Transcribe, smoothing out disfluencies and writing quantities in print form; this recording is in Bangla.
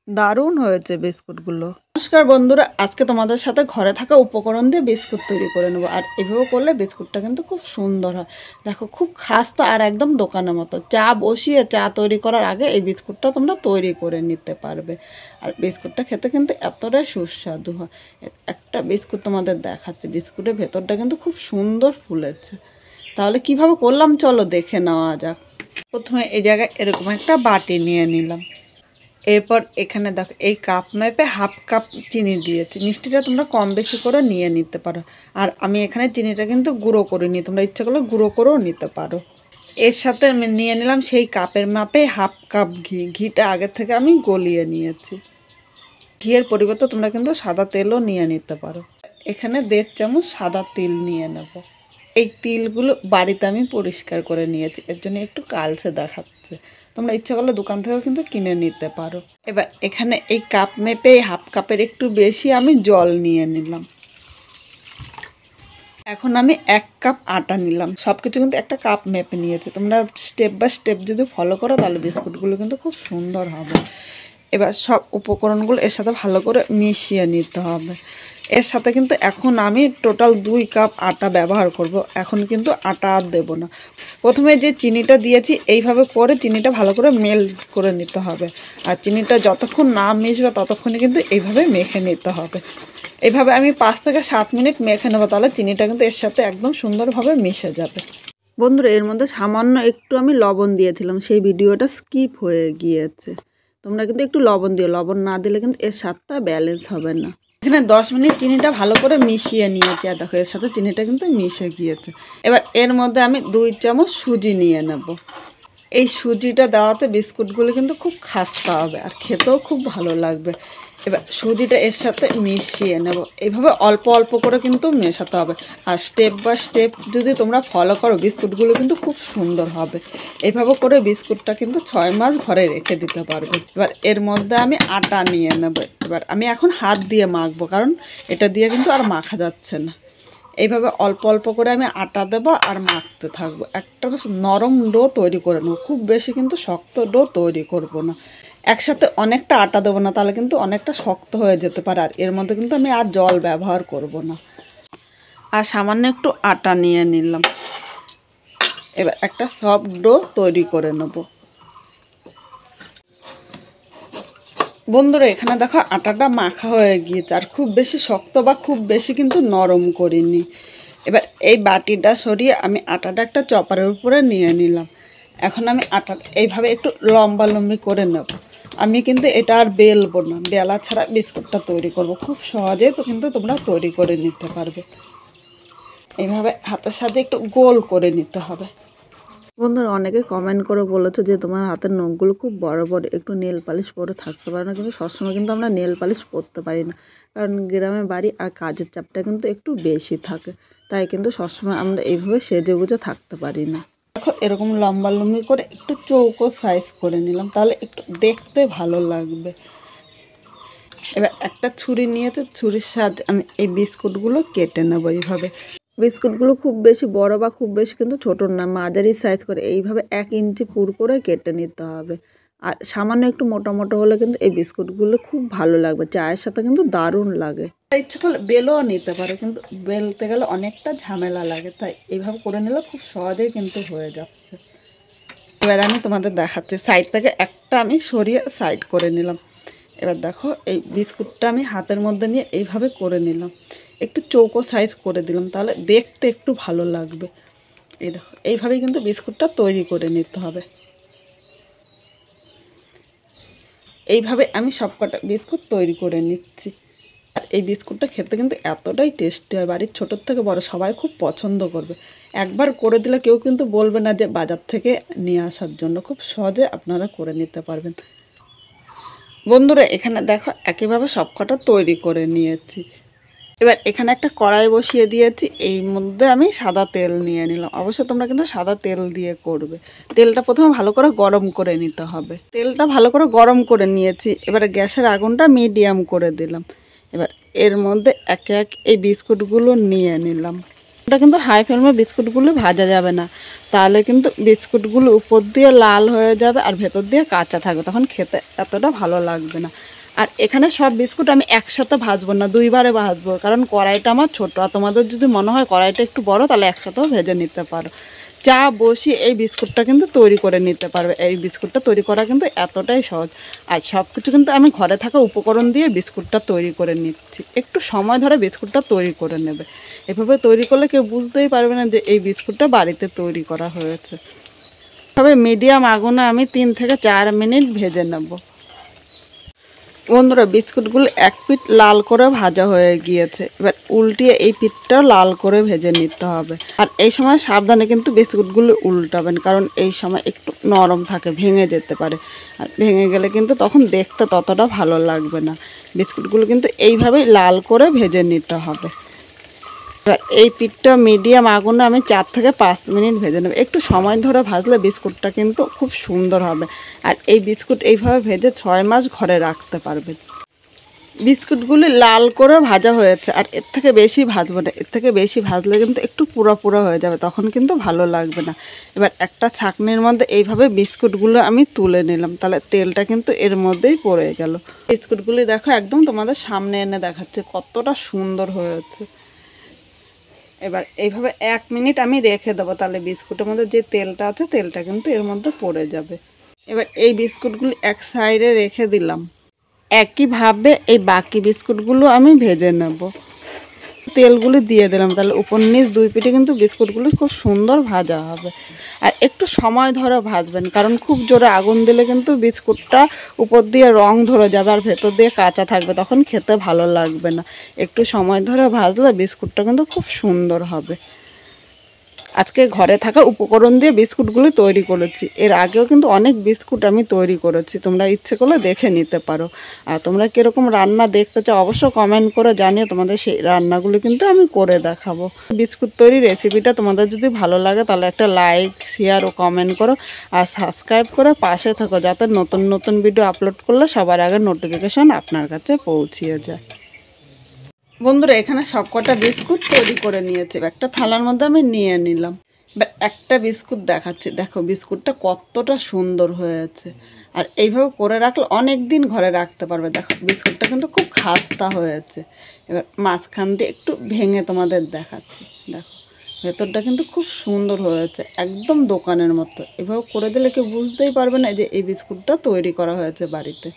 দারুণ হয়েছে বিস্কুটগুলো। নমস্কার বন্ধুরা, আজকে তোমাদের সাথে ঘরে থাকা উপকরণ দিয়ে বিস্কুট তৈরি করে নেবো। আর এভাবে করলে বিস্কুটটা কিন্তু খুব সুন্দর হয়। দেখো, খুব খাস্তা আর একদম দোকানের মতো। চা বসিয়ে চা তৈরি করার আগে এই বিস্কুটটা তোমরা তৈরি করে নিতে পারবে। আর বিস্কুটটা খেতে কিন্তু এতটাই সুস্বাদু হয়। একটা বিস্কুট তোমাদের দেখাচ্ছে, বিস্কুটের ভেতরটা কিন্তু খুব সুন্দর ফুলেছে। তাহলে কিভাবে করলাম চলো দেখে নেওয়া যাক। প্রথমে এই জায়গায় এরকম একটা বাটি নিয়ে নিলাম। এরপর এখানে দেখো, এই কাপ মেপে হাফ কাপ চিনি দিয়েছি। মিষ্টিটা তোমরা কম বেশি করে নিয়ে নিতে পারো। আর আমি এখানে চিনিটা কিন্তু গুঁড়ো করে নিই, তোমরা ইচ্ছা করলে গুঁড়ো করেও নিতে পারো। এর সাথে আমি নিয়ে নিলাম সেই কাপের মাপে হাফ কাপ ঘি। ঘিটা আগের থেকে আমি গলিয়ে নিয়েছি। ঘিয়ের পরিবর্তে তোমরা কিন্তু সাদা তেলও নিয়ে নিতে পারো। এখানে 1.5 চামচ সাদা তিল নিয়ে নেব। এই তিলগুলো বাড়িতে আমি পরিষ্কার করে নিয়েছি, এর জন্য একটু কালচে দেখাচ্ছে। তোমরা ইচ্ছা করলে দোকান থেকেও কিন্তু কিনে নিতে পারো। এবার এখানে এই কাপ মেপে হাফ কাপের একটু বেশি আমি জল নিয়ে নিলাম। এখন আমি 1 কাপ আটা নিলাম। সব কিছু কিন্তু একটা কাপ মেপে নিয়েছি। তোমরা স্টেপ বাই স্টেপ যদি ফলো করো তাহলে বিস্কুটগুলো কিন্তু খুব সুন্দর হবে। এবার সব উপকরণগুলো এর সাথে ভালো করে মিশিয়ে নিতে হবে। এর সাথে কিন্তু এখন আমি টোটাল 2 কাপ আটা ব্যবহার করব। এখন কিন্তু আটা আর দেবো না। প্রথমে যে চিনিটা দিয়েছি এইভাবে করে চিনিটা ভালো করে মেল্ট করে নিতে হবে। আর চিনিটা যতক্ষণ না মিশবে ততক্ষণই কিন্তু এইভাবে মেখে নিতে হবে। এইভাবে আমি 5 থেকে 7 মিনিট মেখে নেবো, তাহলে চিনিটা কিন্তু এর সাথে একদম সুন্দরভাবে মিশে যাবে। বন্ধুরা, এর মধ্যে সামান্য একটু আমি লবণ দিয়েছিলাম, সেই ভিডিওটা স্কিপ হয়ে গিয়েছে। তোমরা কিন্তু একটু লবণ দিও, লবণ না দিলে কিন্তু এর স্বাদটা ব্যালেন্স হবে না। এখানে 10 মিনিট চিনিটা ভালো করে মিশিয়ে নিয়েছি। আর দেখো, এর সাথে চিনিটা কিন্তু মিশে গিয়েছে। এবার এর মধ্যে আমি 2 চামচ সুজি নিয়ে নেব। এই সুজিটা দেওয়াতে বিস্কুটগুলো কিন্তু খুব খাস্তা হবে আর খেতেও খুব ভালো লাগবে। এবার সুজিটা এর সাথে মিশিয়ে নেব। এইভাবে অল্প অল্প করে কিন্তু মেশাতে হবে। আর স্টেপ বাই স্টেপ যদি তোমরা ফলো করো বিস্কুটগুলো কিন্তু খুব সুন্দর হবে। এইভাবে করে বিস্কুটটা কিন্তু 6 মাস ঘরে রেখে দিতে পারবে। এবার এর মধ্যে আমি আটা নিয়ে নেব। এবার আমি এখন হাত দিয়ে মাখবো, কারণ এটা দিয়ে কিন্তু আর মাখা যাচ্ছে না। এইভাবে অল্প অল্প করে আমি আটা দেবো আর মাখতে থাকবো। একটা নরম ডো তৈরি করে নেবো, খুব বেশি কিন্তু শক্ত ডো তৈরি করব না। একসাথে অনেকটা আটা দেবো না, তাহলে কিন্তু অনেকটা শক্ত হয়ে যেতে পারে। আর এর মধ্যে কিন্তু আমি আর জল ব্যবহার করব না। আর সামান্য একটু আটা নিয়ে নিলাম। এবার একটা সফট ডো তৈরি করে নেব। বন্ধুরা, এখানে দেখো আটাটা মাখা হয়ে গিয়েছে। আর খুব বেশি শক্ত বা খুব বেশি কিন্তু নরম করিনি। এবার এই বাটিটা সরিয়ে আমি আটাটা একটা চপারের উপরে নিয়ে নিলাম। এখন আমি আটা এইভাবে একটু লম্বা লম্বি করে নেব। আমি কিন্তু এটা আর বেলবো না, বেলা ছাড়া বিস্কুটটা তৈরি করব। খুব সহজেই তো কিন্তু তোমরা তৈরি করে নিতে পারবে। এইভাবে হাতের সাথে একটু গোল করে নিতে হবে। বন্ধুরা, অনেকে কমেন্ট করে বলেছে যে তোমার হাতের নখগুলো খুব বড় বড়, একটু নেল পালিশ পরে থাকতে পারে না। কিন্তু সবসময় কিন্তু আমরা নেল পালিশ পরতে পারি না, কারণ গ্রামে বাড়ি আর কাজের চাপটা কিন্তু একটু বেশি থাকে। তাই কিন্তু সবসময় আমরা এইভাবে সেজে গুজে থাকতে পারি না। দেখো, এরকম লম্বা লম্বি করে একটু চৌকো সাইজ করে নিলাম, তাহলে একটু দেখতে ভালো লাগবে। এবার একটা ছুরি নিয়েছে, ছুরির সাহায্যে আমি এই বিস্কুটগুলো কেটে নেবো। এইভাবে বিস্কুটগুলো খুব বেশি বড় বা খুব বেশি কিন্তু ছোটো না, মাঝারি সাইজ করে এইভাবে 1 ইঞ্চি পুর করে কেটে নিতে হবে। আর সামান্য একটু মোটা মোটা হলে কিন্তু এই বিস্কুটগুলো খুব ভালো লাগবে, চায়ের সাথে কিন্তু দারুণ লাগে। ইচ্ছে করলে বেলও নিতে পারো, কিন্তু বেলতে গেলে অনেকটা ঝামেলা লাগে। তাই এইভাবে করে নিলে খুব সহজেই কিন্তু হয়ে যাচ্ছে। এবার আমি তোমাদের দেখাচ্ছি, সাইড থেকে একটা আমি সরিয়ে সাইড করে নিলাম। এবার দেখো, এই বিস্কুটটা আমি হাতের মধ্যে নিয়ে এইভাবে করে নিলাম, একটু চৌকো সাইজ করে দিলাম, তাহলে দেখতে একটু ভালো লাগবে। এই দেখো, এইভাবেই কিন্তু বিস্কুটটা তৈরি করে নিতে হবে। এইভাবে আমি সবকটা বিস্কুট তৈরি করে নিচ্ছি। আর এই বিস্কুটটা খেতে কিন্তু এতটাই টেস্টি হয়, বাড়ির ছোটোর থেকে বড় সবাই খুব পছন্দ করবে। একবার করে দিলে কেউ কিন্তু বলবে না যে বাজার থেকে নিয়ে আসার জন্য। খুব সহজে আপনারা করে নিতে পারবেন। বন্ধুরা, এখানে দেখো একইভাবে সবকটা তৈরি করে নিয়েছি। এবার এখানে একটা কড়াই বসিয়ে দিয়েছি, এই মধ্যে আমি সাদা তেল নিয়ে নিলাম। অবশ্যই তোমরা কিন্তু সাদা তেল দিয়ে করবে। তেলটা প্রথমে ভালো করে গরম করে নিতে হবে। তেলটা ভালো করে গরম করে নিয়েছি। এবারে গ্যাসের আগুনটা মিডিয়াম করে দিলাম। এবার এর মধ্যে একে এক এই বিস্কুটগুলো নিয়ে নিলাম। ওটা কিন্তু হাই ফ্লেমে বিস্কুটগুলো ভাজা যাবে না, তাহলে কিন্তু বিস্কুটগুলো উপর দিয়ে লাল হয়ে যাবে আর ভেতর দিয়ে কাঁচা থাকবে, তখন খেতে এতটা ভালো লাগবে না। আর এখানে সব বিস্কুট আমি একসাথে ভাজবো না, দুইবারে ভাজবো, কারণ কড়াইটা আমার ছোটো। আর তোমাদের যদি মনে হয় কড়াইটা একটু বড়, তাহলে একসাথেও ভেজে নিতে পারো। চা বসিয়ে এই বিস্কুটটা কিন্তু তৈরি করে নিতে পারবে। এই বিস্কুটটা তৈরি করা কিন্তু এতটাই সহজ। আর সব কিছু কিন্তু আমি ঘরে থাকা উপকরণ দিয়ে বিস্কুটটা তৈরি করে নিচ্ছি। একটু সময় ধরে বিস্কুটটা তৈরি করে নেবে। এভাবে তৈরি করলে কেউ বুঝতেই পারবে না যে এই বিস্কুটটা বাড়িতে তৈরি করা হয়েছে। তবে মিডিয়াম আগুনে আমি 3 থেকে 4 মিনিট ভেজে নেব। বন্ধুরা, বিস্কুটগুলো এক পিঠ লাল করে ভাজা হয়ে গিয়েছে, এবার উল্টিয়ে এই পিঠটাও লাল করে ভেজে নিতে হবে। আর এই সময় সাবধানে কিন্তু বিস্কুটগুলো উল্টাবেন, কারণ এই সময় একটু নরম থাকে, ভেঙে যেতে পারে। আর ভেঙে গেলে কিন্তু তখন দেখতে ততটা ভালো লাগবে না। বিস্কুটগুলো কিন্তু এইভাবেই লাল করে ভেজে নিতে হবে। এবার এই পিঠটা মিডিয়াম আগুনে আমি 4 থেকে 5 মিনিট ভেজে নেব। একটু সময় ধরে ভাজলে বিস্কুটটা কিন্তু খুব সুন্দর হবে। আর এই বিস্কুট এইভাবে ভেজে 6 মাস ঘরে রাখতে পারবেন। বিস্কুটগুলি লাল করে ভাজা হয়েছে, আর এর থেকে বেশি ভাজবো না। এর থেকে বেশি ভাজলে কিন্তু একটু পুরো পুরো হয়ে যাবে, তখন কিন্তু ভালো লাগবে না। এবার একটা ছাঁকনির মধ্যে এইভাবে বিস্কুটগুলো আমি তুলে নিলাম, তাহলে তেলটা কিন্তু এর মধ্যেই পড়ে গেল। বিস্কুটগুলি দেখো একদম তোমাদের সামনে এনে দেখাচ্ছে কতটা সুন্দর হয়েছে। এবার এইভাবে 1 মিনিট আমি রেখে দেবো, তাহলে বিস্কুটের মধ্যে যে তেলটা আছে তেলটা কিন্তু এর মধ্যে পড়ে যাবে। এবার এই বিস্কুটগুলি এক সাইডে রেখে দিলাম। একইভাবে এই বাকি বিস্কুটগুলো আমি ভেজে নেব। তেলগুলি দিয়ে দিলাম, তাহলে উপর নিচ দুই পিঠে কিন্তু বিস্কুটগুলি খুব সুন্দর ভাজা হবে। আর একটু সময় ধরে ভাজবেন, কারণ খুব জোরে আগুন দিলে কিন্তু বিস্কুটটা উপর দিয়ে রং ধরে যাবে আর ভেতর দিয়ে কাঁচা থাকবে, তখন খেতে ভালো লাগবে না। একটু সময় ধরে ভাজলে বিস্কুটটা কিন্তু খুব সুন্দর হবে। আজকে ঘরে থাকা উপকরণ দিয়ে বিস্কুটগুলি তৈরি করেছি। এর আগেও কিন্তু অনেক বিস্কুট আমি তৈরি করেছি, তোমরা ইচ্ছে করলে দেখে নিতে পারো। আর তোমরা কীরকম রান্না দেখতে চাও অবশ্য কমেন্ট করে জানিয়ে, তোমাদের সেই রান্নাগুলি কিন্তু আমি করে দেখাবো। বিস্কুট তৈরি রেসিপিটা তোমাদের যদি ভালো লাগে তাহলে একটা লাইক, শেয়ার ও কমেন্ট করো। আর সাবস্ক্রাইব করে পাশে থাকো, যাতে নতুন নতুন ভিডিও আপলোড করলে সবার আগে নোটিফিকেশন আপনার কাছে পৌঁছিয়ে যায়। বন্ধুরা, এখানে সব কটা বিস্কুট তৈরি করে নিয়েছি, একটা থালার মধ্যে আমি নিয়ে নিলাম। এবার একটা বিস্কুট দেখাচ্ছি, দেখো বিস্কুটটা কতটা সুন্দর হয়েছে। আর এইভাবে করে রাখলে অনেক দিন ঘরে রাখতে পারবে। দেখো বিস্কুটটা কিন্তু খুব খাস্তা হয়েছে। এবার মাঝখান দিয়ে একটু ভেঙে তোমাদের দেখাচ্ছি, দেখো ভেতরটা কিন্তু খুব সুন্দর হয়েছে, একদম দোকানের মতো। এভাবে করে দিলে কেউ বুঝতেই পারবে না যে এই বিস্কুটটা তৈরি করা হয়েছে বাড়িতে।